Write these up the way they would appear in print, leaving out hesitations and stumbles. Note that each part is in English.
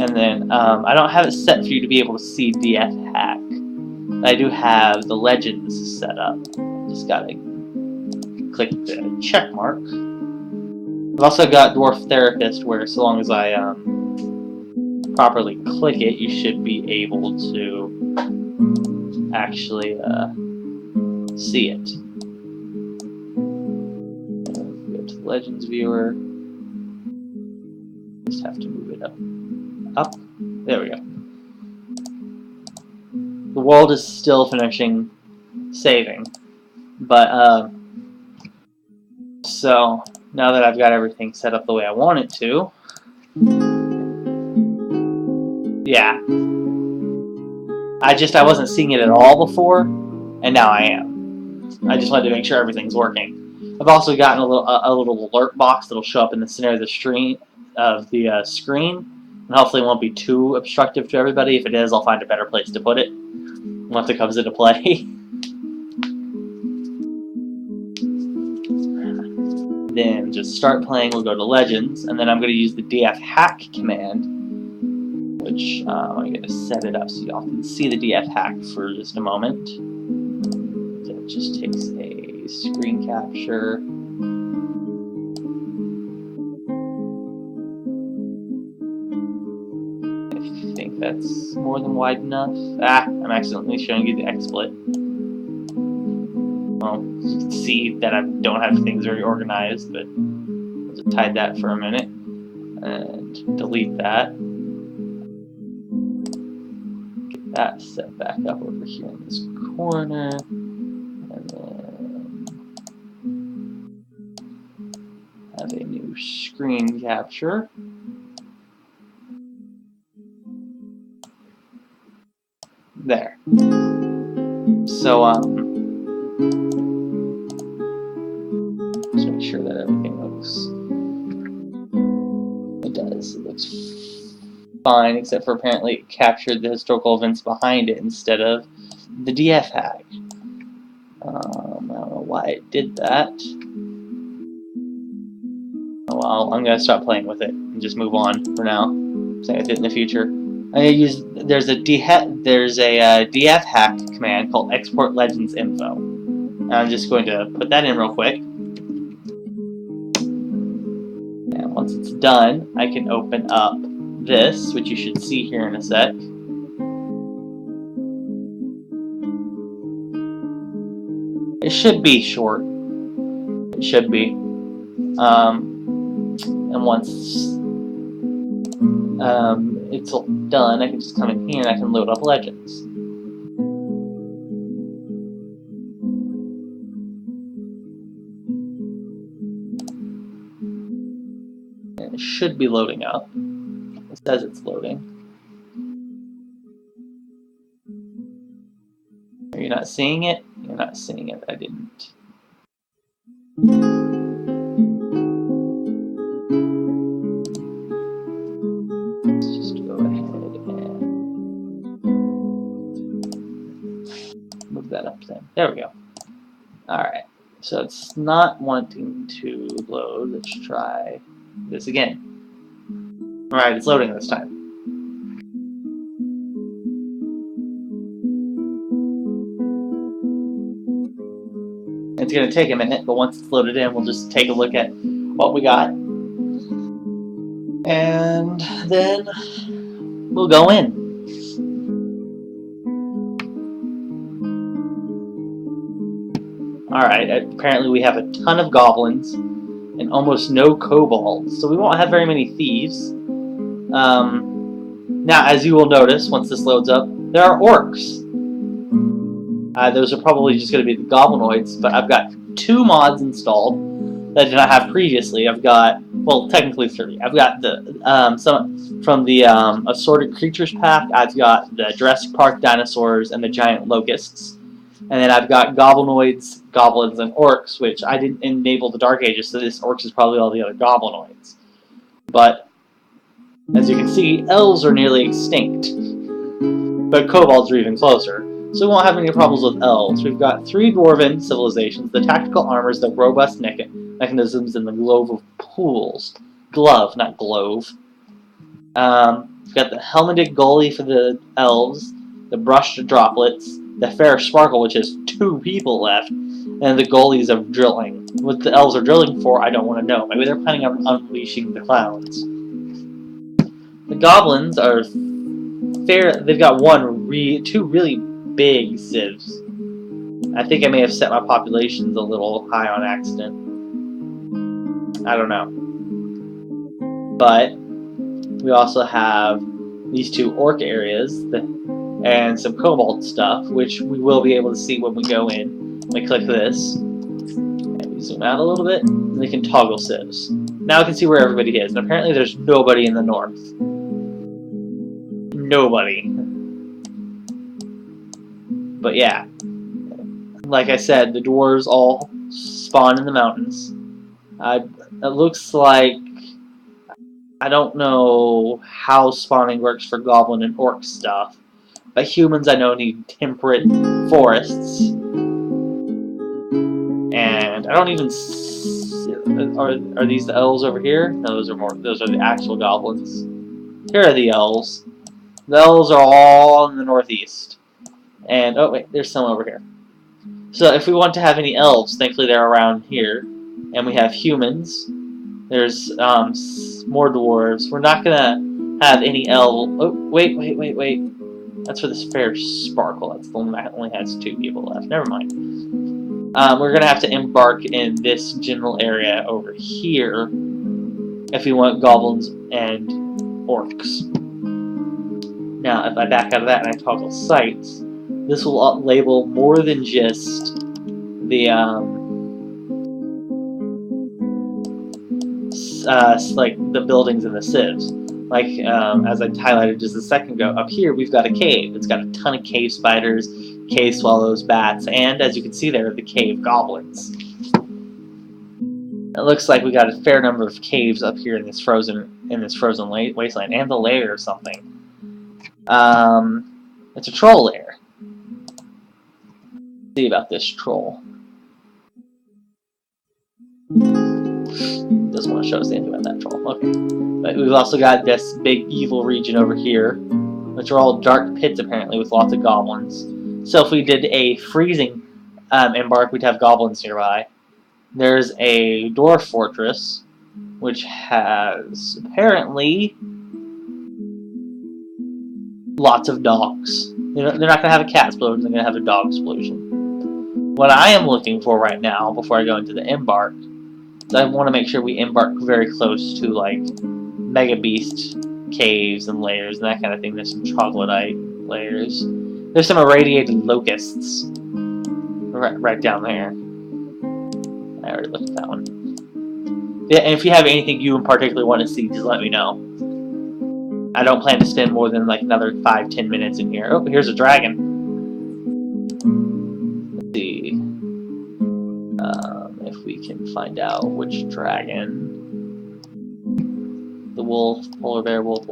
And then I don't have it set for you to be able to see DF hack. I do have the legends set up. Just gotta click the check mark. I've also got Dwarf Therapist, where so long as I properly click it, you should be able to actually see it. Go to the Legends viewer. Just have to move it up. Up. There we go. The world is still finishing saving, but so now that I've got everything set up the way I want it to, yeah, I wasn't seeing it at all before, and now I am. I just wanted to make sure everything's working. I've also gotten a little alert box that'll show up in the center of the screen, and hopefully it won't be too obstructive to everybody. If it is, I'll find a better place to put it once it comes into play. Then just start playing, we'll go to Legends, and then I'm going to use the DF hack command, which I'm going to set it up so y'all can see the DF hack for just a moment. It just takes a screen capture. If you think that's more than wide enough. I'm accidentally showing you the XSplit. Well, you can see that I don't have things very organized, but I'll just hide that for a minute and delete that. Get that set back up over here in this corner, and then have a new screen capture. There. So, just make sure that everything looks. It does. It looks fine, except for apparently it captured the historical events behind it instead of the DF hack. I don't know why it did that. Oh well, I'm gonna stop playing with it and just move on for now. Same with it in the future. There's a DF hack command called export legends info. And I'm just going to put that in real quick. And once it's done, I can open up this, which you should see here in a sec. It should be short. It should be. And once it's all done, I can just come in here and I can load up legends. And it should be loading up. It says it's loading. Are you not seeing it? You're not seeing it. I didn't. That up then. There we go. Alright, so it's not wanting to load. Let's try this again. Alright, it's loading this time. It's going to take a minute, but once it's loaded in, we'll just take a look at what we got. And then we'll go in. Alright, apparently we have a ton of goblins and almost no kobolds, so we won't have very many thieves. Now, as you will notice, once this loads up, there are orcs. Those are probably just going to be the goblinoids, but I've got 2 mods installed that I did not have previously. I've got, well, technically 3. I've got the some from the Assorted Creatures pack. I've got the Jurassic Park dinosaurs and the giant locusts. And then I've got goblinoids, goblins, and orcs, which I didn't enable the Dark Ages, so this orcs is probably all the other goblinoids. But, as you can see, elves are nearly extinct. But kobolds are even closer, so we won't have any problems with elves. We've got 3 dwarven civilizations, the tactical armors, the robust mechanisms, and the glove of pools. Glove, not glove. We've got the helmeted goalie for the elves, the brushed droplets, the fair sparkle, which has 2 people left, and the goalies of drilling. What the elves are drilling for, I don't want to know. Maybe they're planning on unleashing the clowns. The goblins are fair. They've got 2 really big civs. I think I may have set my populations a little high on accident. I don't know. But we also have these 2 orc areas and some cobalt stuff, which we will be able to see when we go in. Let me click this. And we zoom out a little bit, and we can toggle civs. Now I can see where everybody is. And apparently there's nobody in the north. Nobody. But yeah. Like I said, the dwarves all spawn in the mountains. It looks like... I don't know how spawning works for goblin and orc stuff. But humans I know need temperate forests. And I don't even see, are these the elves over here? No, those are the actual goblins. Here are the elves. The elves are all in the northeast. And oh wait, there's some over here. So if we want to have any elves, thankfully they're around here. And we have humans. There's more dwarves. We're not gonna have any elves. Oh wait. That's for this fair sparkle. That's the one that only has 2 people left. Never mind. We're gonna have to embark in this general area over here if we want goblins and orcs. Now, if I back out of that and I toggle sites, this will label more than just the like the buildings and the civs. Like as I highlighted just a second ago, up here we've got a cave. It's got a ton of cave spiders, cave swallows, bats, and as you can see there, the cave goblins. It looks like we got a fair number of caves up here in this frozen wasteland, and the lair or something. It's a troll lair. Let's see about this troll. Doesn't want to show us anything about that troll. Okay. But we've also got this big evil region over here, which are all dark pits apparently with lots of goblins. So if we did a freezing embark, we'd have goblins nearby. There's a dwarf fortress, which has apparently lots of dogs. They're not going to have a cat explosion, they're going to have a dog explosion. What I am looking for right now, before I go into the embark, is I want to make sure we embark very close to, like, Mega Beast caves and layers and that kind of thing. There's some troglodyte layers. There's some irradiated locusts right down there. I already looked at that one. Yeah, and if you have anything you in particular want to see, just let me know. I don't plan to spend more than like another 5-10 minutes in here. Oh, here's a dragon. Let's see if we can find out which dragon. The wolf, polar bear, wolf.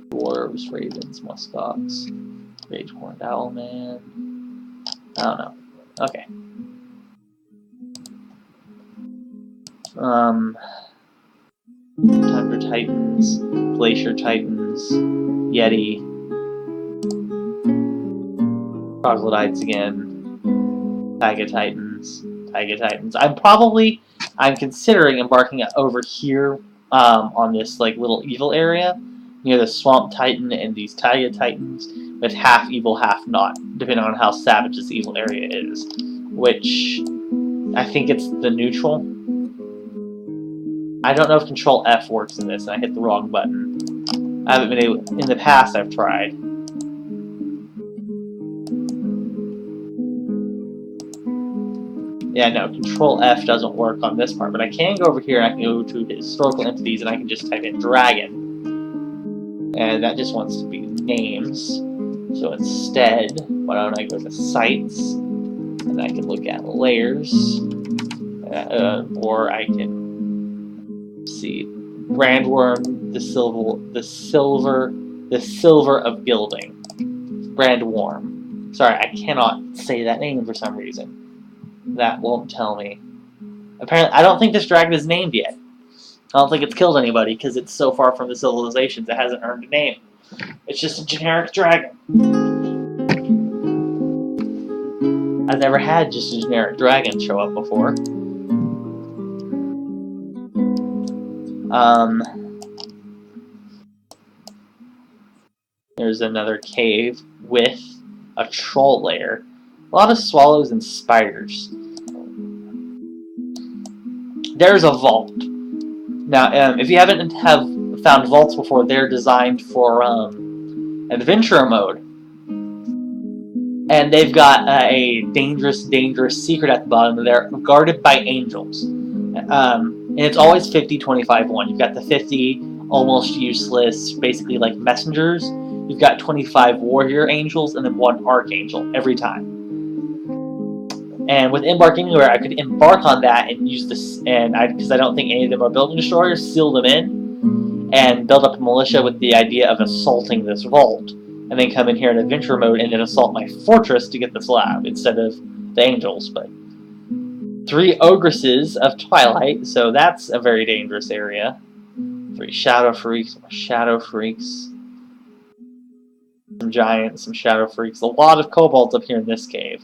Dwarves, ravens, muskox, great horned owl man. I don't know. Okay. Tundra Titans, Glacier Titans, Yeti, Troglodytes again, Taiga Titans. I'm considering embarking over here on this like little evil area near the Swamp Titan and these Taiga Titans with half evil, half not, depending on how savage this evil area is. Which I think it's the neutral. I don't know if Control F works in this, and I hit the wrong button. I haven't been able. In the past, I've tried. Yeah, no, Control F doesn't work on this part, but I can go over here and I can go to historical entities and I can just type in dragon. And that just wants to be names. So instead, why don't I go to sites and I can look at layers, or I can see Brandworm, the silver of gilding. Brandworm. Sorry, I cannot say that name for some reason. That won't tell me. Apparently, I don't think this dragon is named yet. I don't think it's killed anybody because it's so far from the civilizations it hasn't earned a name. It's just a generic dragon. I've never had just a generic dragon show up before. There's another cave with a troll lair. A lot of swallows and spiders. There's a vault. Now, if you haven't found vaults before, they're designed for adventure mode. And they've got a dangerous secret at the bottom. They're guarded by angels. And it's always 50, 25, 1. You've got the 50 almost useless, basically like messengers. You've got 25 warrior angels and then 1 archangel every time. And with Embark Anywhere, I could embark on that and use this, and because I don't think any of them are building destroyers, seal them in, and build up a militia with the idea of assaulting this vault, and then come in here in adventure mode and then assault my fortress to get the slab instead of the angels. But 3 ogresses of Twilight, so that's a very dangerous area. 3 shadow freaks, some giants, some shadow freaks, a lot of kobolds up here in this cave.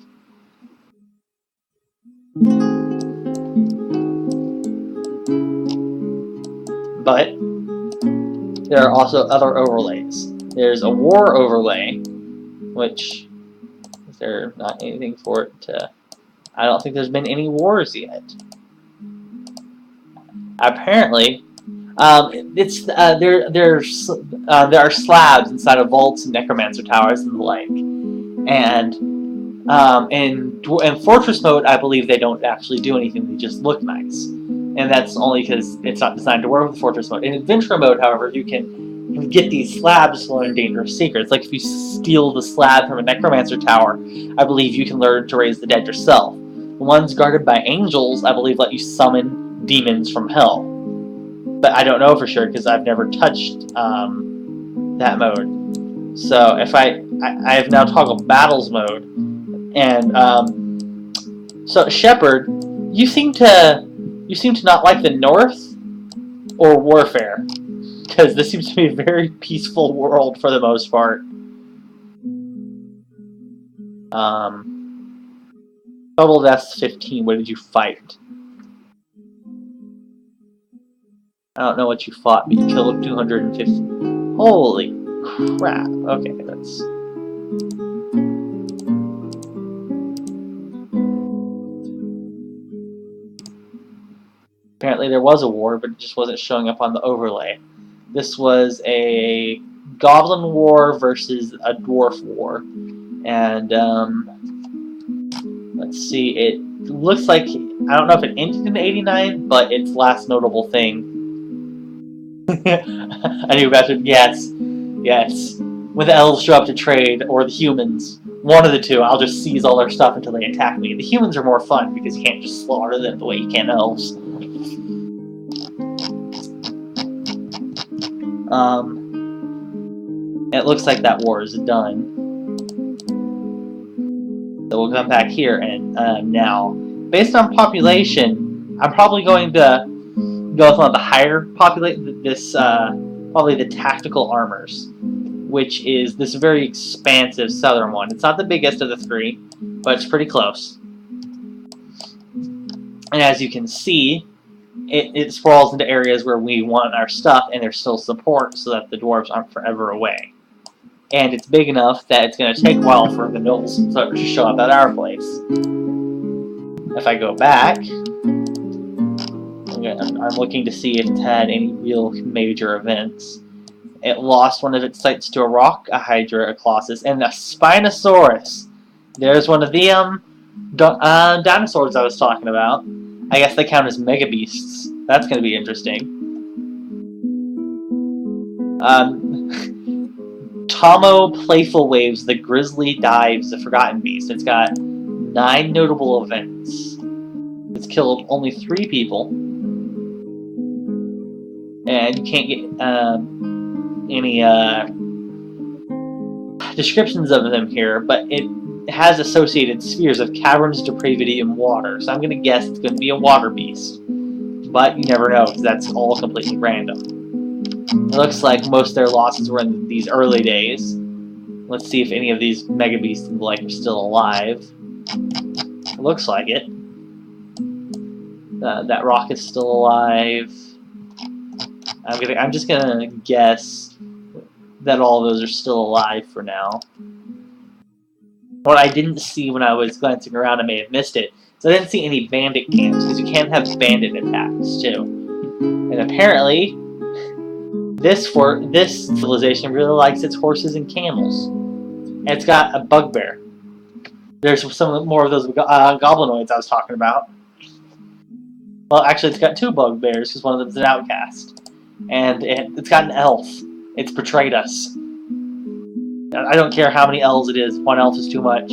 But there are also other overlays. There's a war overlay, which is there not anything for it to... I don't think there's been any wars yet. Apparently, there are slabs inside of vaults and necromancer towers and the like. And in fortress mode, I believe they don't actually do anything; they just look nice. And that's only because it's not designed to work with fortress mode. In adventure mode, however, you can get these slabs to learn dangerous secrets. Like if you steal the slab from a necromancer tower, I believe you can learn to raise the dead yourself. The ones guarded by angels, I believe, let you summon demons from hell. But I don't know for sure because I've never touched that mode. So if I have now toggled battles mode, and so Shepherd, you seem to not like the North or warfare, because this seems to be a very peaceful world for the most part. Total deaths 15. What did you fight? I don't know what you fought, but you killed 250. Holy crap. Okay, that's... Apparently there was a war, but it just wasn't showing up on the overlay. This was a goblin war versus a dwarf war. And, let's see, it looks like... I don't know if it ended in 89, but its last notable thing... I knew about it. Yes. When the elves show up to trade, or the humans, one of the two, I'll just seize all their stuff until they attack me. The humans are more fun because you can't just slaughter them the way you can elves. It looks like that war is done. So we'll come back here and now, based on population, I'm probably going to go with one of the higher population. This probably the tactical armors, which is this very expansive southern one. It's not the biggest of the 3, but it's pretty close. And as you can see, it sprawls into areas where we want our stuff, and there's still support so that the dwarves aren't forever away. And it's big enough that it's going to take a while for the nobles to show up at our place. If I go back, I'm looking to see if it had any real major events. It lost one of its sights to a rock, a hydra, a colossus, and a spinosaurus. There's one of the dinosaurs I was talking about. I guess they count as mega beasts. That's going to be interesting. Tomo Playful Waves, the Grizzly Dives, the Forgotten Beast. It's got 9 notable events. It's killed only 3 people. And you can't get any descriptions of them here, but it has associated spheres of caverns, depravity, and water. So I'm going to guess it's going to be a water beast. but you never know because that's all completely random. It looks like most of their losses were in these early days. Let's see if any of these mega beasts and the like are still alive. It looks like it. That rock is still alive. I'm just gonna guess that all of those are still alive for now. What I didn't see when I was glancing around, I may have missed it, so I didn't see any bandit camps, because you can have bandit attacks too. And apparently, this civilization really likes its horses and camels. And it's got a bugbear. There's some more of those goblinoids I was talking about. Well, actually, it's got two bugbears, because one of them's an outcast. And it's got an elf. It's betrayed us. I don't care how many elves it is. One elf is too much.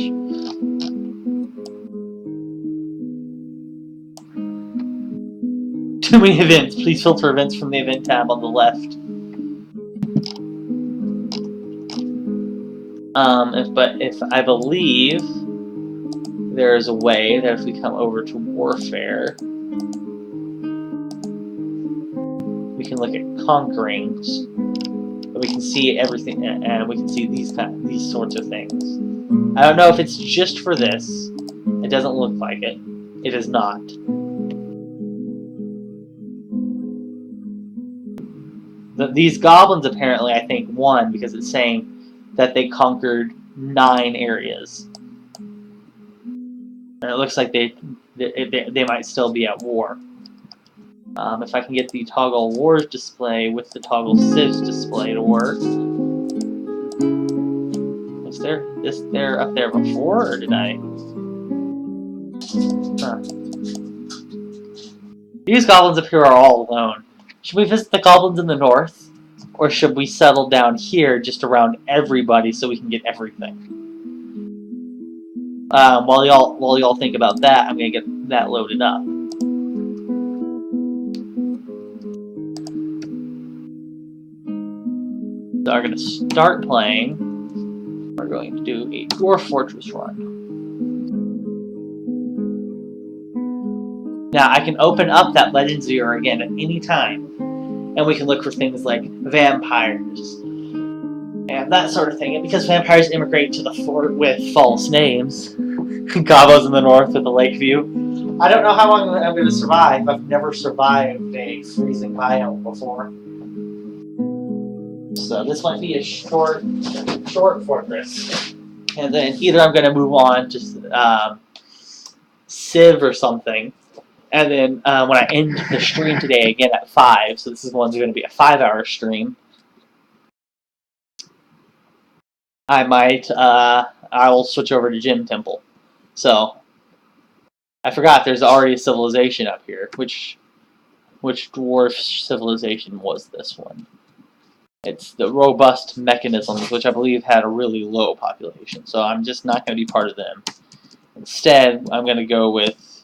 Too many events. Please filter events from the event tab on the left. If I believe there's a way that if we come over to warfare, we can look at conquerings. We can see everything, and we can see these sorts of things. I don't know if it's just for this. It doesn't look like it. It is not. These goblins apparently, I think, won because it's saying that they conquered 9 areas, and it looks like they might still be at war. If I can get the toggle wars display with the toggle civs display to work. Was there up there before, or did I? Huh. These goblins up here are all alone. Should we visit the goblins in the north? Or should we settle down here just around everybody so we can get everything? While y'all think about that, I'm gonna get that loaded up. So we're gonna start playing. We're going to do a Dwarf Fortress run. Now I can open up that Legends viewer again at any time, and we can look for things like vampires and that sort of thing. And because vampires immigrate to the fort with false names, Gobos in the north with the lake view, I don't know how long I'm going to survive. I've never survived a freezing biome before. So this might be a short fortress. And then either I'm going to move on to Civ or something. And then when I end the stream today again at 5, so this is going to be a 5-hour stream, I will switch over to Gym Temple. So I forgot there's already a civilization up here. Which dwarf civilization was this one? It's the Robust Mechanisms, which I believe had a really low population. So I'm just not going to be part of them. Instead, I'm going to go with,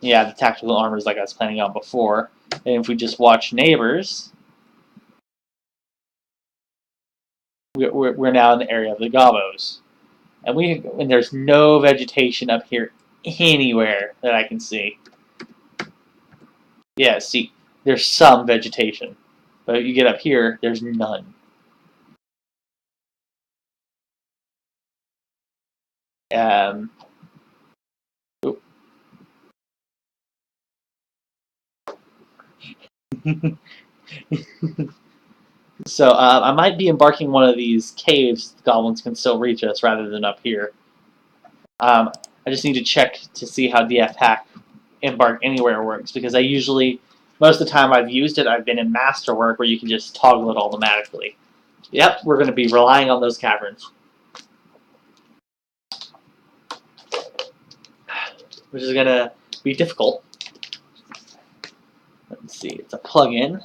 yeah, the Tactical Armors like I was planning on before. And if we just watch Neighbors, we're now in the area of the Gobos. And there's no vegetation up here anywhere that I can see. Yeah, see, there's some vegetation. But you get up here, there's none. So I might be embarking one of these caves. The goblins can still reach us rather than up here. I just need to check to see how DF Hack Embark Anywhere works, because most of the time I've used it, I've been in Masterwork where you can just toggle it automatically. Yep, we're going to be relying on those caverns, which is going to be difficult. Let's see, it's a plugin.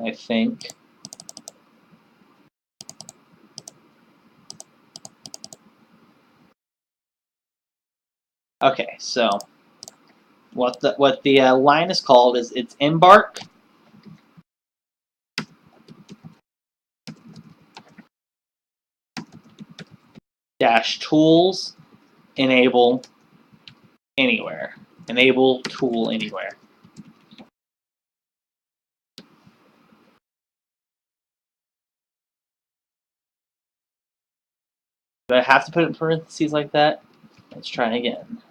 I think. Okay, so what the line is called is it's Embark. dash tools, enable anywhere. Enable tool anywhere. Do I have to put it in parentheses like that? Let's try again.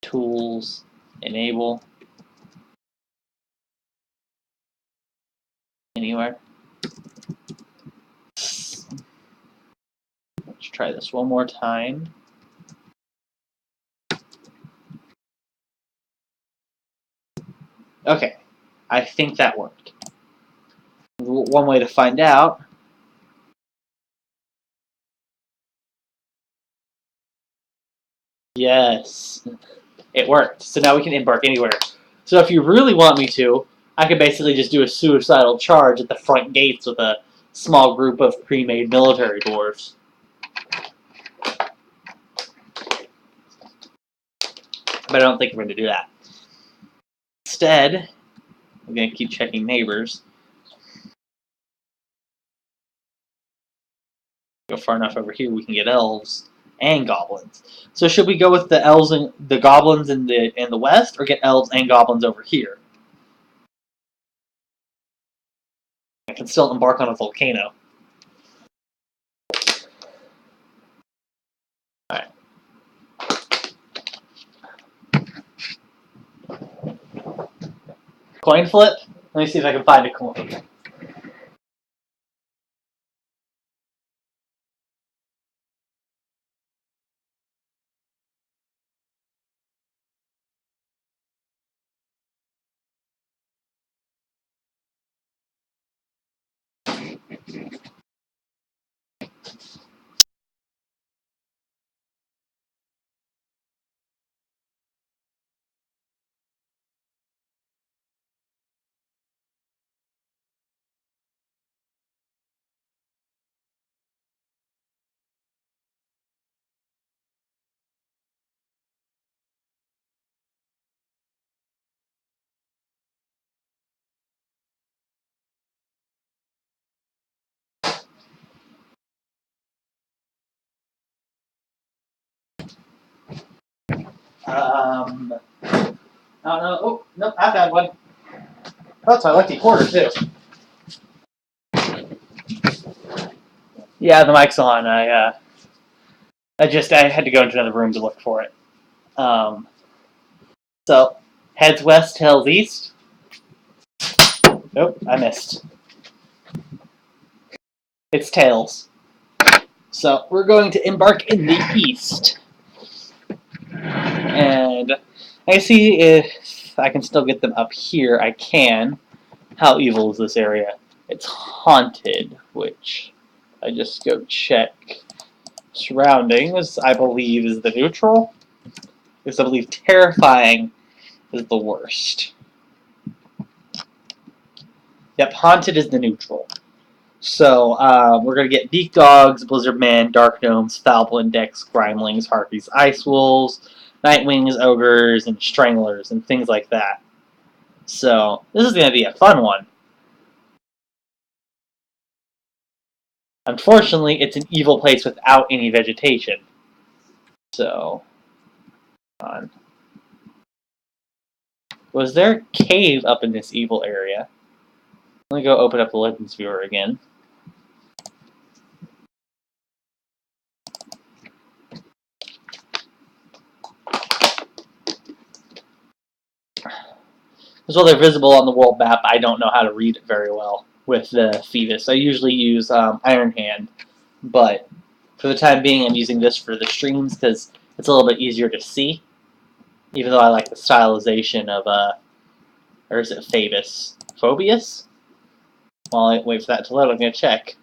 Tools, enable anywhere. Let's try this one more time. Okay, I think that worked. One way to find out. Yes, it worked. So now we can embark anywhere. So if you really want me to, I could basically just do a suicidal charge at the front gates with a small group of pre-made military dwarves. But I don't think we're going to do that. Instead, we're going to keep checking neighbors. Go far enough over here, we can get elves and goblins. So should we go with the elves and the goblins in the west, or get elves and goblins over here? I can still embark on a volcano. Alright. Coin flip? Let me see if I can find a coin. I don't know. Oh, nope, I found one. Oh, it's my lucky quarter, too. Yeah, the mic's on. I had to go into another room to look for it. So, heads west, tails east. Nope, I missed. It's tails. So, we're going to embark in the east. And I see if I can still get them up here. I can. How evil is this area? It's haunted, which I just go check. Surroundings, I believe, is the neutral. Because I believe terrifying is the worst. Yep, haunted is the neutral. So we're going to get Beak Dogs, Blizzard Men, Dark Gnomes, Foulblin, Dex, Grimelings, Harpies, Ice Wolves, Nightwings, Ogres, and Stranglers, and things like that. So this is going to be a fun one. Unfortunately, it's an evil place without any vegetation. So, on. Was there a cave up in this evil area? Let me go open up the Legends Viewer again. Because while they're visible on the world map, I don't know how to read it very well with the Phoebus. I usually use Iron Hand, but for the time being, I'm using this for the streams because it's a little bit easier to see. Even though I like the stylization of, or is it Phoebus? Phobius? While I wait for that to load, I'm going to check.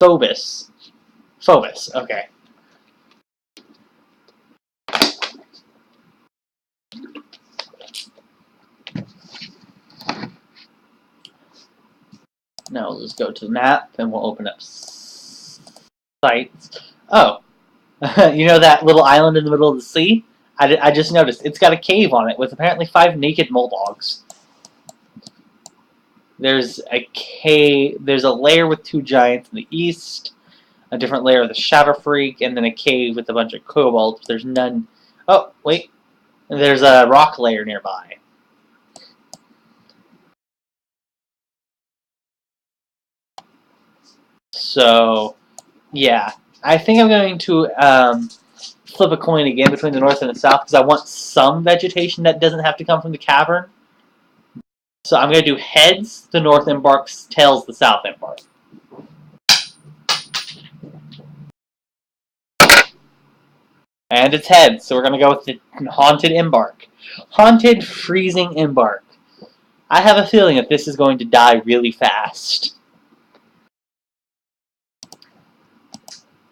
Phobos. Phobos, okay. Now we'll just go to the map and we'll open up sites. Oh, you know that little island in the middle of the sea? I just noticed it's got a cave on it with apparently 5 naked mole dogs. There's a cave. There's a lair with 2 giants in the east, a different lair of the Shadow Freak, and then a cave with a bunch of kobolds. There's none. Oh, wait. There's a rock lair nearby. So, yeah. I think I'm going to flip a coin again between the north and the south because I want some vegetation that doesn't have to come from the cavern. So I'm going to do heads, the north embark, tails, the south embark. And it's heads, so we're going to go with the haunted embark. Haunted freezing embark. I have a feeling that this is going to die really fast.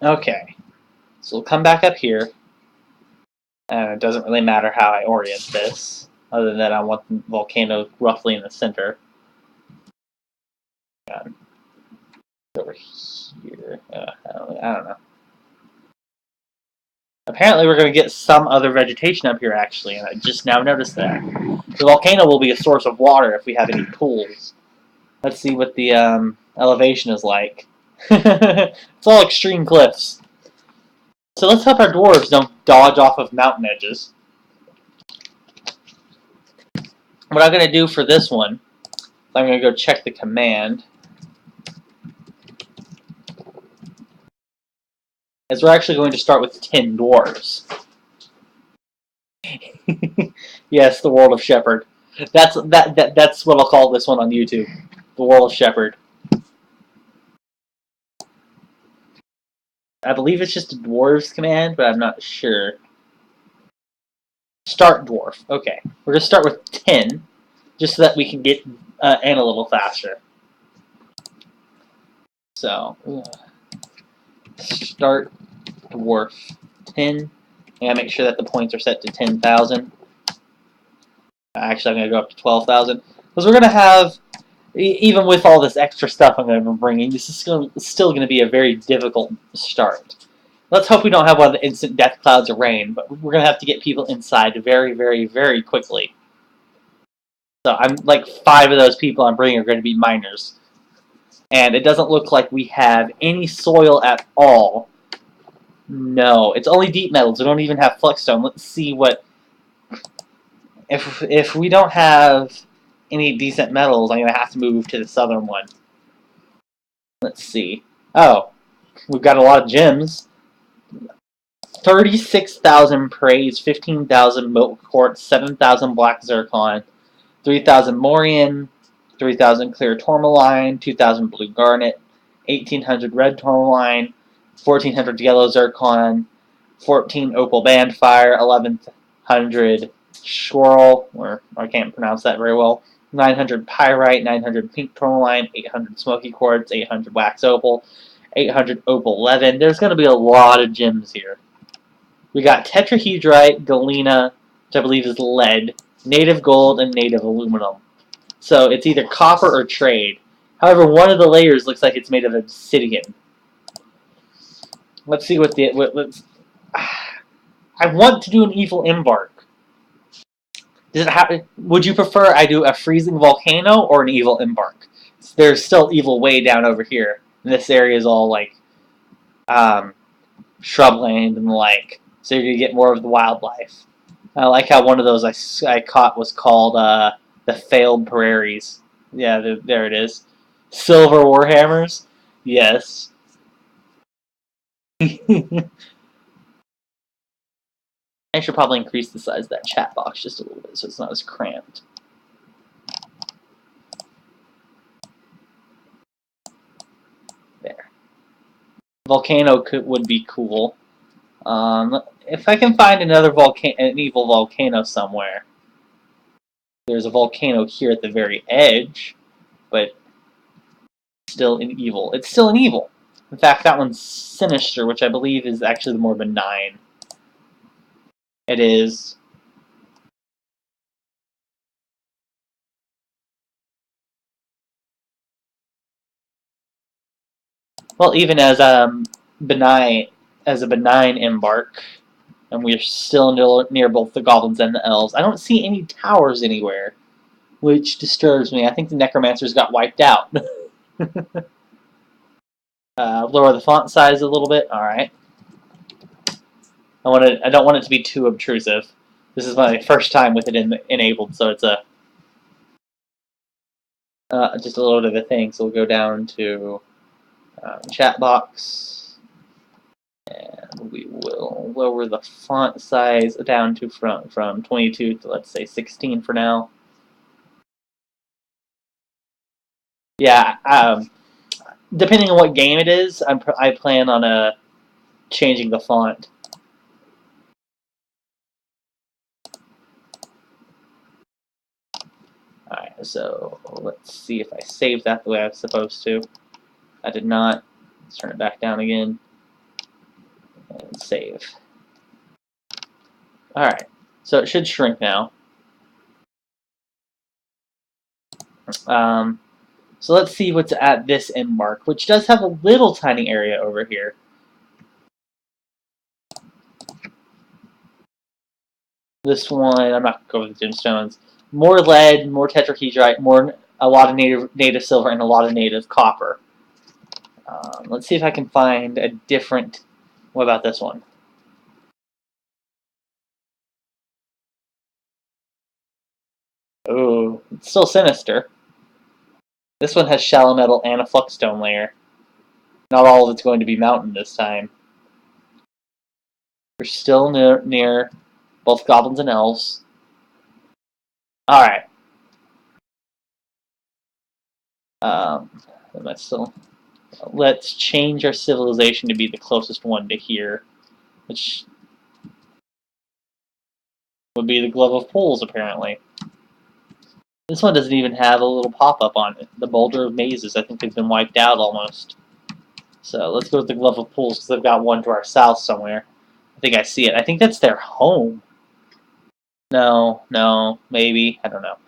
Okay. So we'll come back up here. And it doesn't really matter how I orient this, other than that I want the volcano roughly in the center. Over here. I don't know. Apparently we're going to get some other vegetation up here, actually, and I just now noticed that. The volcano will be a source of water if we have any pools. Let's see what the elevation is like. It's all extreme cliffs. So let's hope our dwarves don't dodge off of mountain edges. What I'm going to do for this one, I'm going to go check the command. Is we're actually going to start with 10 dwarves. Yes, the World of Shepherd. That's what I'll call this one on YouTube. The World of Shepherd. I believe it's just a dwarves command, but I'm not sure. Start dwarf. Okay. We're going to start with 10, just so that we can get in a little faster. So, start dwarf 10. I gotta make sure that the points are set to 10,000. Actually, I'm going to go up to 12,000. Because we're going to have, even with all this extra stuff I'm going to be bringing, this is still going to be a very difficult start. Let's hope we don't have one of the instant death clouds of rain, but we're going to have to get people inside very, very, very quickly. So I'm like 5 of those people I'm bringing are going to be miners. And it doesn't look like we have any soil at all. No, it's only deep metals. We don't even have flexstone. Let's see what... If we don't have any decent metals, I'm going to have to move to the southern one. Let's see. Oh, we've got a lot of gems. 36,000 praise, 15,000 milk quartz, 7,000 black zircon, 3,000 morian, 3,000 clear tourmaline, 2,000 blue garnet, 1,800 red tourmaline, 1,400 yellow zircon, 14 opal bandfire, 1,100 swirl, or I can't pronounce that very well, 900 pyrite, 900 pink tourmaline, 800 smoky quartz, 800 wax opal, 800 opal leaven. There's going to be a lot of gems here. We got tetrahedrite, galena, which I believe is lead, native gold, and native aluminum. So it's either copper or trade. However, one of the layers looks like it's made of obsidian. Let's see what the... I want to do an evil embark. Would you prefer I do a freezing volcano or an evil embark? There's still evil way down over here. And this area is all like shrubland and the like. So you're going to get more of the wildlife. I like how one of those I caught was called the Failed Prairies. Yeah, there it is. Silver Warhammers? Yes. I should probably increase the size of that chat box just a little bit so it's not as cramped. There. Volcano would be cool. If I can find an evil volcano somewhere. There's a volcano here at the very edge, but still an evil. It's still an evil. In fact, that one's sinister, which I believe is actually the more benign. It is. Well, even as a benign embark, and we're still near both the goblins and the elves. I don't see any towers anywhere. which disturbs me. I think the necromancers got wiped out. Lower the font size a little bit. All right. I don't want it to be too obtrusive. This is my first time with it enabled, so it's just a little bit of a thing. So we'll go down to chat box, and we will lower the font size down to from 22 to, let's say, 16 for now. Yeah, depending on what game it is, I plan on changing the font. Alright, so let's see if I saved that the way I was supposed to. I did not. Let's turn it back down again. And save. Alright, so it should shrink now. So let's see what's at this end mark, which does have a little tiny area over here. This one, I'm not going to go with the gemstones. More lead, more tetrahedrite, a lot of native silver, and a lot of native copper. Let's see if I can find a different. What about this one? Oh, it's still sinister. This one has shallow metal and a fluxstone layer. Not all of it's going to be mountain this time. We're still near both goblins and elves. Alright. Am I still? Let's change our civilization to be the closest one to here, which would be the Glove of Poles, apparently. This one doesn't even have a little pop-up on it. The Boulder of Mazes, I think they've been wiped out almost. So let's go with the Glove of Poles, because they've got one to our south somewhere. I think I see it. I think that's their home. No, maybe. I don't know.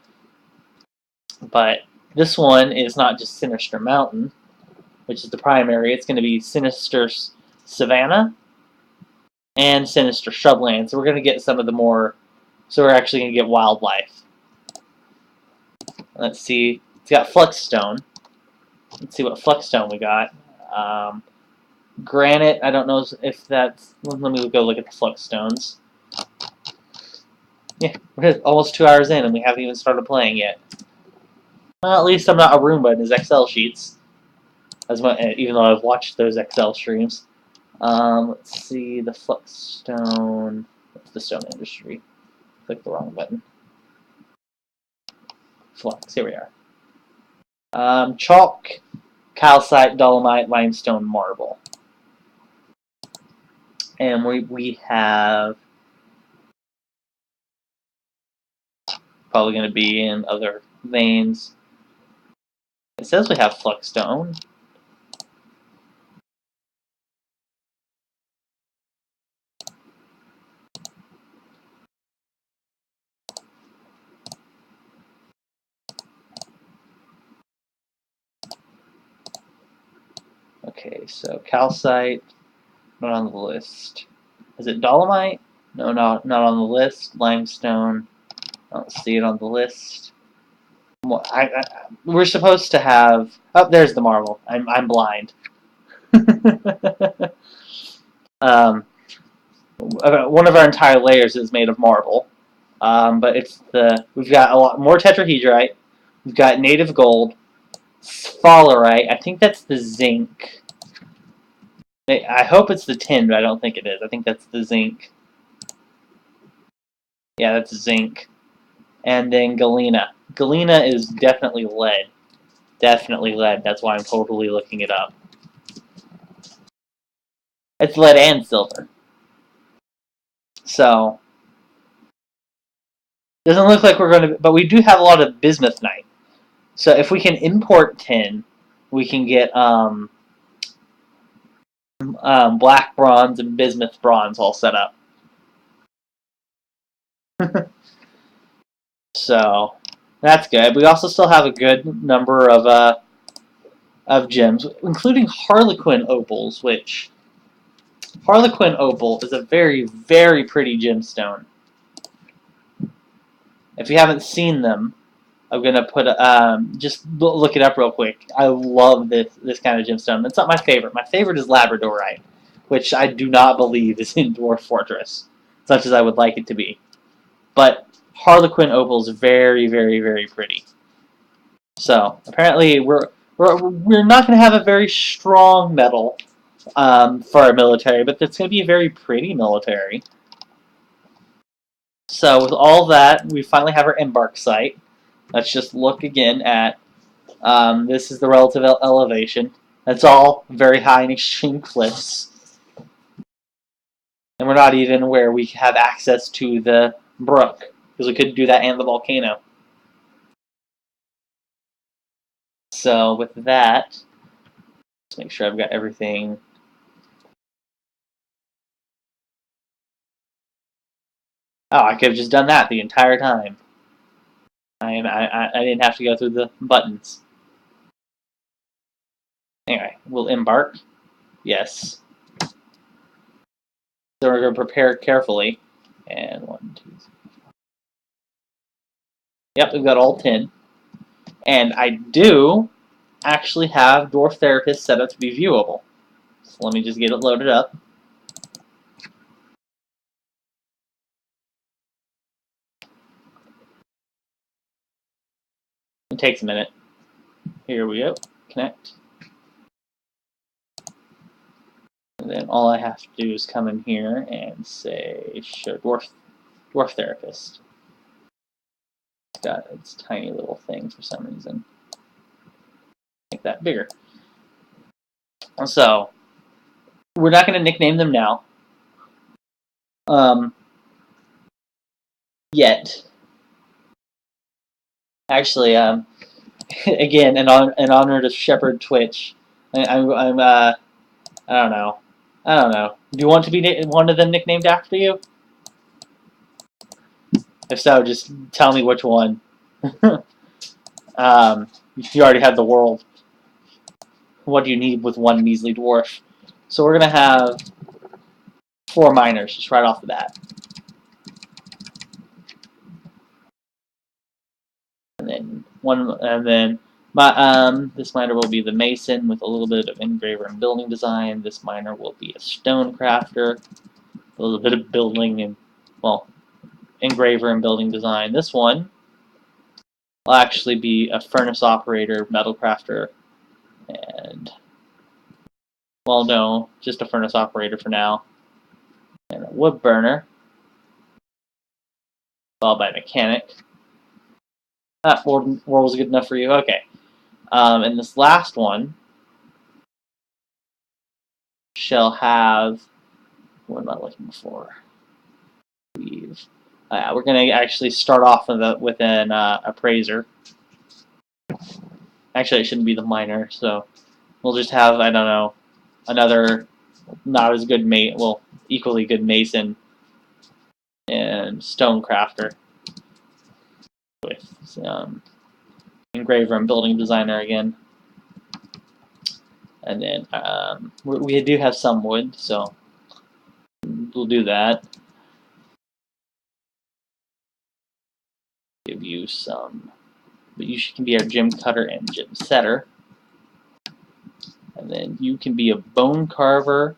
But this one is not just Sinister Mountain, which is the primary. It's going to be Sinister Savannah and Sinister Shrubland. So we're going to get some of the more... So we're actually going to get wildlife. Let's see. It's got Fluxstone. Let's see what Fluxstone we got. Granite, I don't know if that's... Let me go look at the Fluxstones. Yeah, we're almost 2 hours in and we haven't even started playing yet. Well, at least I'm not a Roomba in his Excel sheets. Even though I've watched those Excel streams. Let's see, the Fluxstone... What's the stone industry? Click the wrong button. Flux, here we are. Chalk, calcite, dolomite, limestone, marble. And we have... Probably going to be in other veins. It says we have Fluxstone. Okay, so calcite, not on the list. Is it dolomite? No, not on the list. Limestone, I don't see it on the list. We're supposed to have... Oh, there's the marble. I'm blind. One of our entire layers is made of marble, but we've got a lot more tetrahedrite. We've got native gold, sphalerite. I think that's the zinc. I hope it's the tin, but I don't think it is. I think that's the zinc. Yeah, that's zinc. And then galena. Galena is definitely lead. Definitely lead. That's why I'm totally looking it up. It's lead and silver. So, doesn't look like we're going to... But we do have a lot of bismuthnite. So if we can import tin, we can get black bronze and bismuth bronze all set up. So that's good. We also still have a good number of gems, including Harlequin opals, which Harlequin opal is a very, very pretty gemstone. If you haven't seen them, I'm gonna put just look it up real quick. I love this kind of gemstone. It's not my favorite. My favorite is labradorite, which I do not believe is in Dwarf Fortress, such as I would like it to be. But Harlequin opal is very, very, very pretty. So apparently we're not going to have a very strong metal for our military, but it's going to be a very pretty military. So with all that, we finally have our embark site. Let's just look again at this is the relative elevation. That's all very high and extreme cliffs. And we're not even where we have access to the brook, because we couldn't do that and the volcano. So with that, let's make sure I've got everything. Oh, I could have just done that the entire time. I didn't have to go through the buttons. Anyway, we'll embark. Yes. So we're going to prepare carefully. And 1, 2, 3. Yep, we've got all 10. And I do actually have Dwarf Therapist set up to be viewable. So let me just get it loaded up. It takes a minute. Here we go. Connect. And then all I have to do is come in here and say show Dwarf Therapist. It's got its tiny little thing for some reason. Make that bigger. So we're not going to nickname them now. Yet. Actually, again, in honor to Shepherd Twitch, I'm I don't know. I don't know. Do you want to be one of them nicknamed after you? If so, just tell me which one. You already have the world. What do you need with one measly dwarf? So we're gonna have 4 miners just right off the bat, and then this miner will be the mason with a little bit of engraver and building design. This miner will be a stone crafter, a little bit of building and, well, engraver and building design. This one will actually be a furnace operator, metal crafter, and, well, no, just a furnace operator for now, and a wood burner, followed by a mechanic. That world was good enough for you? Okay. And this last one shall have, what am I looking for? We're going to actually start off with an appraiser. Actually, it shouldn't be the miner, so we'll just have, I don't know, another not as good equally good mason and stone crafter with engraver and building designer again. And then we do have some wood, so we'll do that. Give you some, but you can be our gem cutter and gem setter. And then you can be a bone carver,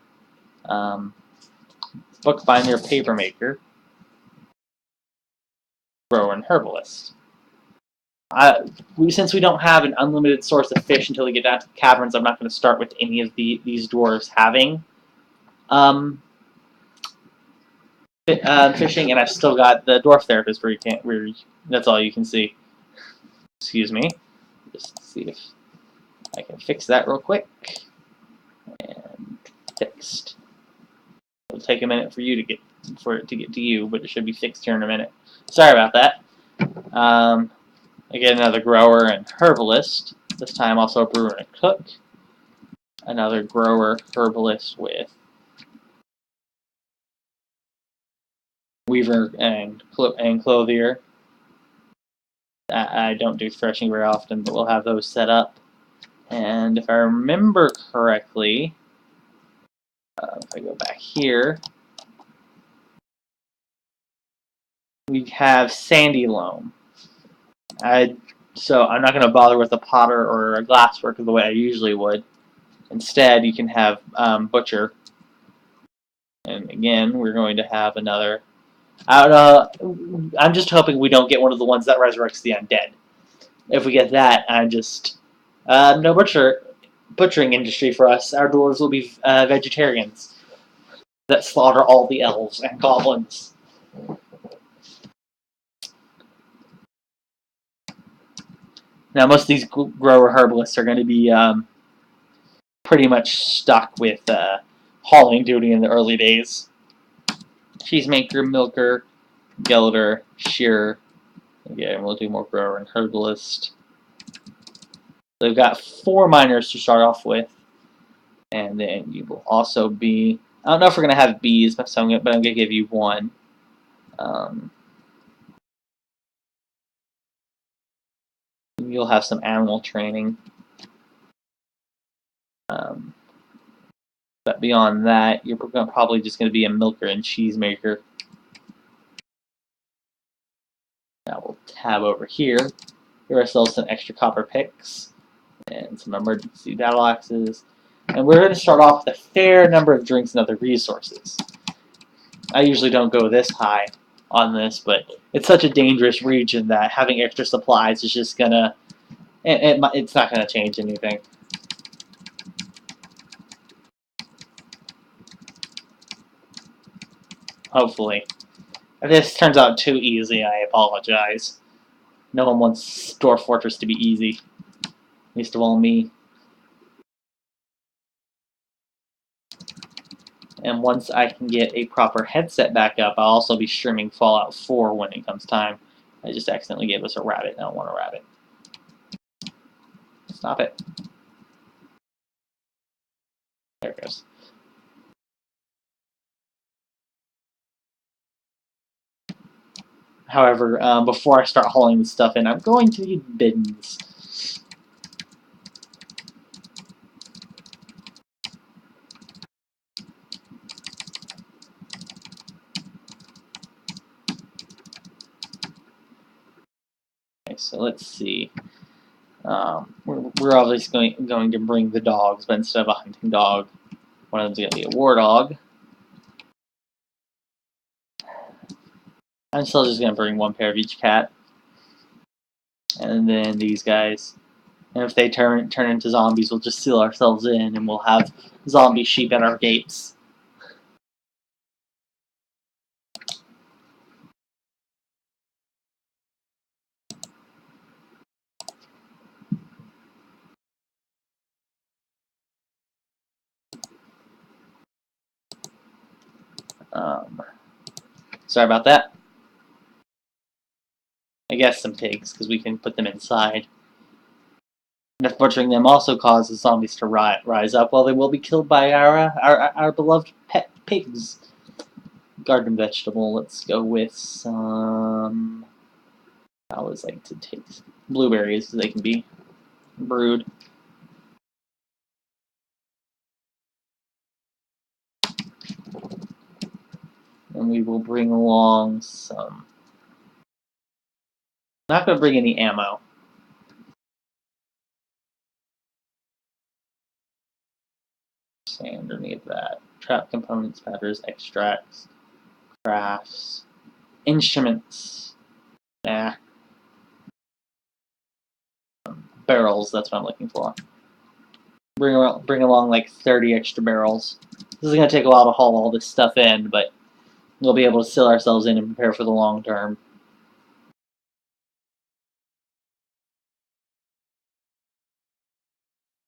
bookbinder, paper maker, grower, and herbalist. Since we don't have an unlimited source of fish until we get down to the caverns, I'm not going to start with any of these dwarves having fishing, and I've still got the dwarf therapist where that's all you can see. Excuse me. Just see if I can fix that real quick. And fixed. It'll take a minute for it to get to you, but it should be fixed here in a minute. Sorry about that. Again, another grower and herbalist. This time also a brewer and a cook. Another grower, herbalist with weaver and clothier. I don't do threshing very often, but we'll have those set up. And if I remember correctly, if I go back here, we have sandy loam. So I'm not going to bother with a potter or a glassworker the way I usually would. Instead, you can have butcher. And again, we're going to have another. I'm just hoping we don't get one of the ones that resurrects the undead. If we get that, I'm just no butchering industry for us. Our dwarves will be vegetarians that slaughter all the elves and goblins. Now, most of these grower herbalists are going to be pretty much stuck with hauling duty in the early days. Cheesemaker, milker, gelder, shearer. Again, we'll do more grower and herbalist. They've got 4 miners to start off with, and then you will also be. I don't know if we're gonna have bees, but I'm gonna give you 1. You'll have some animal training. But beyond that, you're probably just going to be a milker and cheesemaker. Now we'll tab over here. Give ourselves some extra copper picks and some emergency battle axes. And we're going to start off with a fair number of drinks and other resources. I usually don't go this high on this, but it's such a dangerous region that having extra supplies is just going to... It's not going to change anything. Hopefully. If this turns out too easy, I apologize. No one wants Dwarf Fortress to be easy. Least of all me. And once I can get a proper headset back up, I'll also be streaming Fallout 4 when it comes time. I just accidentally gave us a rabbit. I don't want a rabbit. Stop it. There it goes. However, before I start hauling this stuff in, I'm going to need bins. Okay, so let's see. We're obviously going to bring the dogs, but instead of a hunting dog, one of them's going to be a war dog. I'm still just going to bring 1 pair of each cat. And then these guys. And if they turn into zombies, we'll just seal ourselves in, and we'll have zombie sheep at our gates. Sorry about that. I guess some pigs, because we can put them inside. And if butchering them also causes zombies to rise up, well, they will be killed by our beloved pet pigs. Garden vegetable. Let's go with some. I always like to take blueberries because they can be brewed. And we will bring along some. Not going to bring any ammo. Say underneath that. Trap components, patterns, extracts, crafts, instruments. Nah. Barrels, that's what I'm looking for. Bring along like 30 extra barrels. This is going to take a while to haul all this stuff in, but we'll be able to seal ourselves in and prepare for the long term.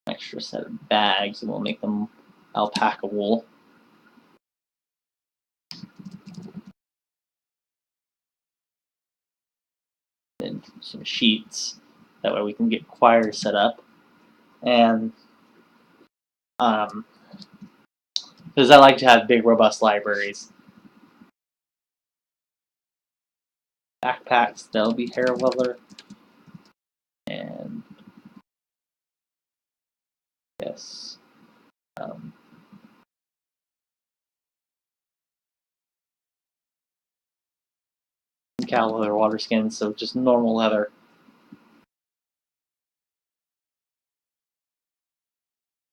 Extra set of bags, and we'll make them alpaca wool. And some sheets. That way we can get choirs set up. And because I like to have big, robust libraries. Backpacks, they'll be hair leather. And yes. Cow leather, water skins, so just normal leather.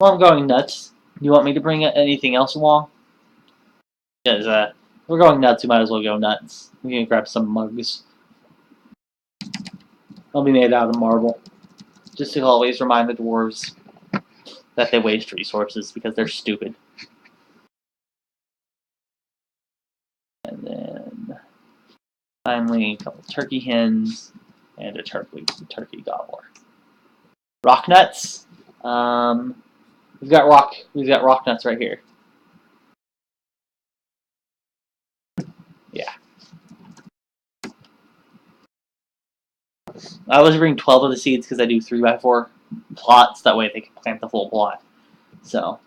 Well, I'm going nuts. You want me to bring anything else along? Because we're going nuts, we might as well go nuts. We can grab some mugs. They'll be made out of marble. Just to always remind the dwarves that they waste resources because they're stupid. And then finally a couple turkey hens and a turkey gobbler. Rock nuts. We've got rock nuts right here. Yeah. I always bring 12 of the seeds because I do 3x4 plots. That way they can plant the full plot. So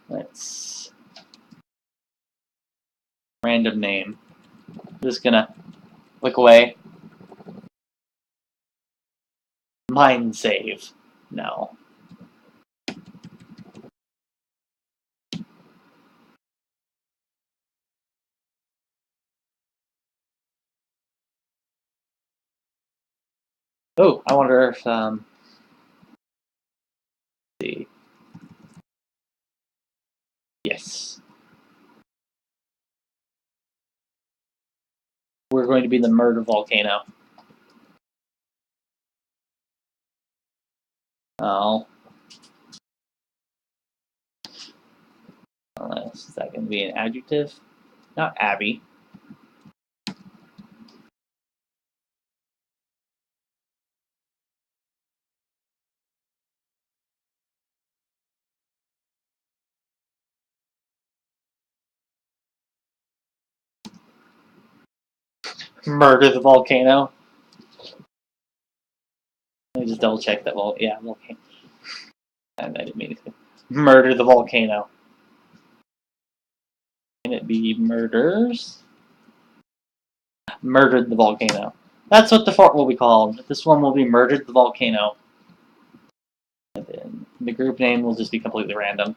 let's random name. I'm just gonna click away. Mine save. No. Oh, I wonder if see. Yes. We're going to be the murder volcano. Oh. Is that going to be an adjective? Not Abby. Murder the volcano. Let me just double check that. Well, yeah, volcano. I didn't mean to. Murder the volcano. Can it be murders? Murdered the volcano. That's what the fort will be called. This one will be Murdered the Volcano. And then the group name will just be completely random.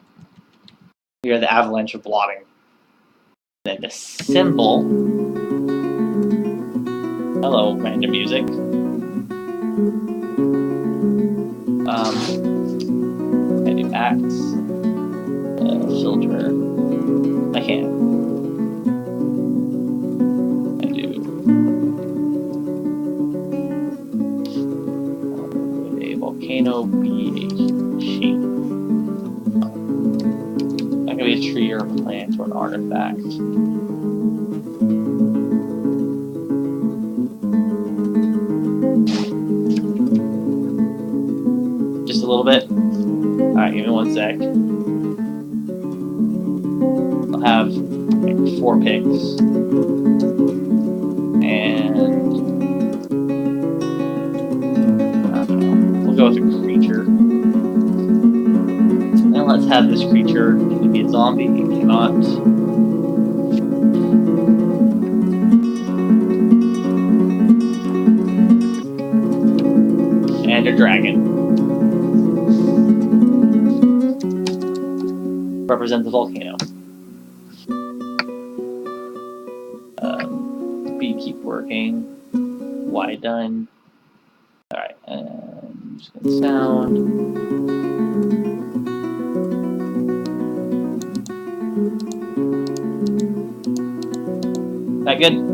We are the Avalanche of Blotting. Then the symbol. Hello, random music. I do acts. Filter. I can't. I do. Would a volcano be a shape? That could be a tree or a plant or an artifact. Just a little bit. Alright, give me 1 sec. I'll have like 4 picks. And I don't know. We'll go with a creature. Now let's have this creature. Can it be a zombie? It cannot. And a dragon. Represent the volcano. B, keep working. Y done. Alright, and I'm just gonna sound. That good?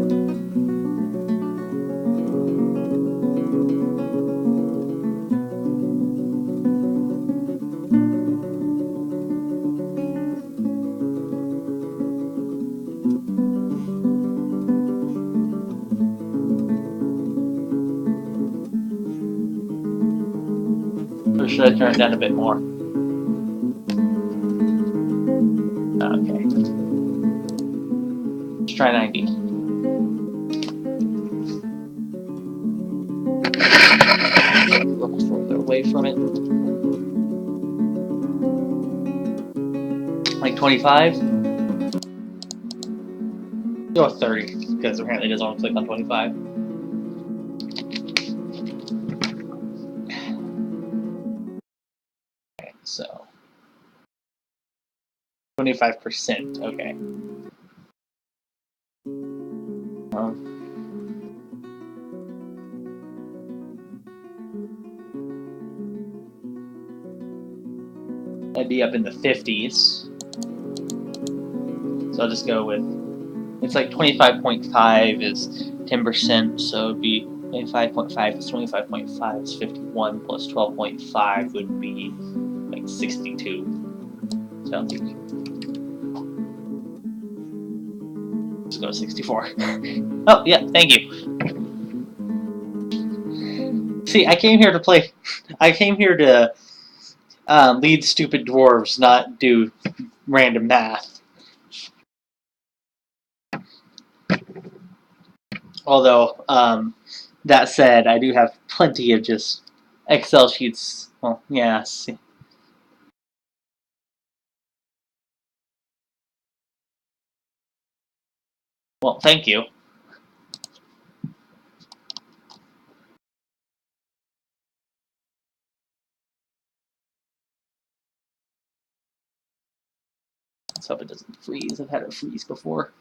Or should I turn it down a bit more? Okay. Let's try 90. Look further away from it. Like 25? Go with 30, because apparently it doesn't want to click on 25. Okay, so 25%, okay. That'd be up in the 50s. So I'll just go with, it's like 25.5 is 10%, so it'd be 25.5 plus 25.5 is 51, plus 12.5 would be like 62. So let's go 64. Oh, yeah, thank you. See, I came here to play. I came here to lead stupid dwarves, not do random math. Although, that said, I do have plenty of just Excel sheets. Well, yeah. See. Well, thank you. Let's hope it doesn't freeze. I've had it freeze before.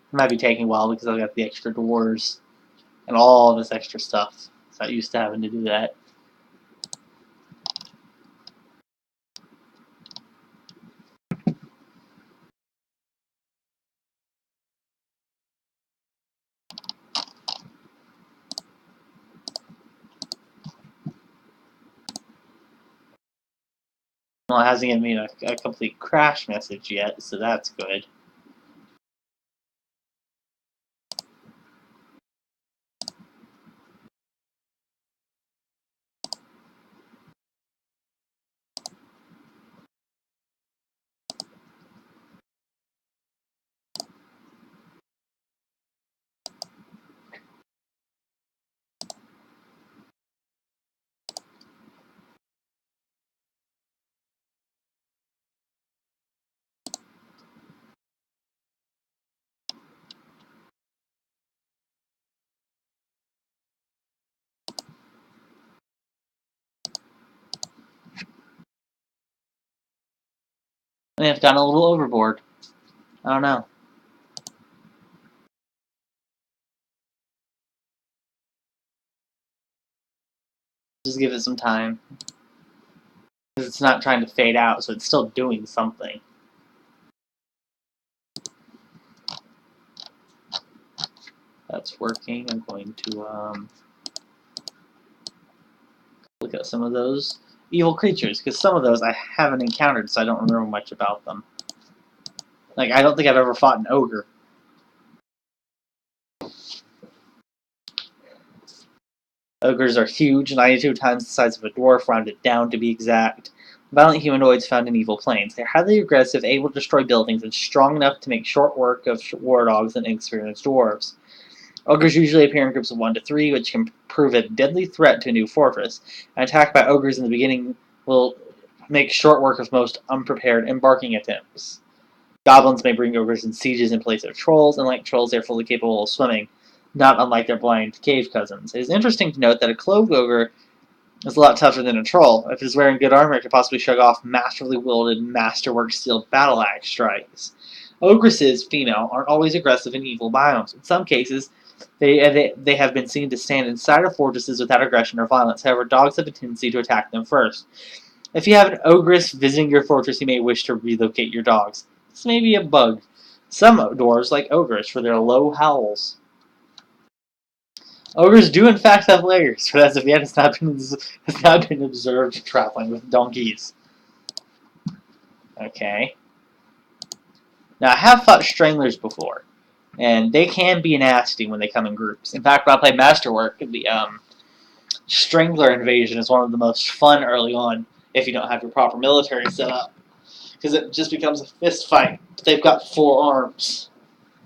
It might be taking a while because I've got the extra doors and all this extra stuff. So I'm not used to having to do that. Well, it hasn't given me a complete crash message yet, so that's good. I may have gone a little overboard. I don't know. Just give it some time. Because it's not trying to fade out, so it's still doing something. That's working. I'm going to look at some of those evil creatures, because some of those I haven't encountered, so I don't remember much about them. Like, I don't think I've ever fought an ogre. Ogres are huge, 92 times the size of a dwarf, rounded down to be exact. Violent humanoids found in evil planes. They're highly aggressive, able to destroy buildings, and strong enough to make short work of war dogs and inexperienced dwarves. Ogres usually appear in groups of 1 to 3, which can prove a deadly threat to a new fortress. An attack by ogres in the beginning will make short work of most unprepared embarking attempts. Goblins may bring ogres in sieges in place of trolls, and like trolls, they are fully capable of swimming, not unlike their blind cave cousins. It is interesting to note that a clove ogre is a lot tougher than a troll. If it is wearing good armor, it could possibly shrug off masterfully wielded masterwork steel battle axe strikes. Ogresses, female, aren't always aggressive in evil biomes. In some cases, they have been seen to stand inside of fortresses without aggression or violence. However, dogs have a tendency to attack them first. If you have an ogress visiting your fortress, you may wish to relocate your dogs. This may be a bug. Some dwarves like ogres for their low howls. Ogres do in fact have lairs, but as of yet has not been observed traveling with donkeys. Okay. Now I have fought stranglers before, and they can be nasty when they come in groups. In fact, when I played Masterwork, the Strangler invasion is one of the most fun early on if you don't have your proper military set up, because it just becomes a fist fight. They've got 4 arms.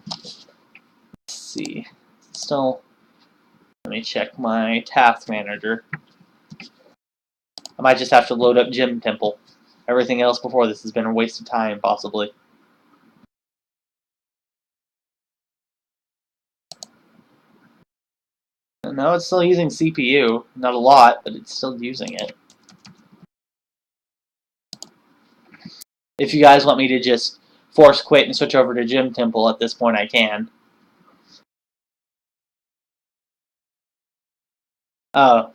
Let's see. Still, let me check my task manager. I might just have to load up Gym Temple. Everything else before this has been a waste of time, possibly. No, it's still using CPU. Not a lot, but it's still using it. If you guys want me to just force quit and switch over to Gym Temple at this point, I can. Oh,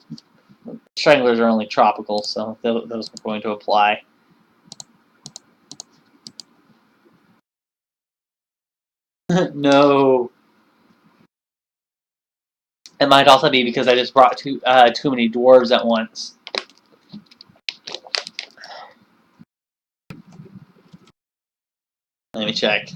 Stranglers are only tropical, so those are going to apply. No. It might also be because I just brought too many dwarves at once. Let me check.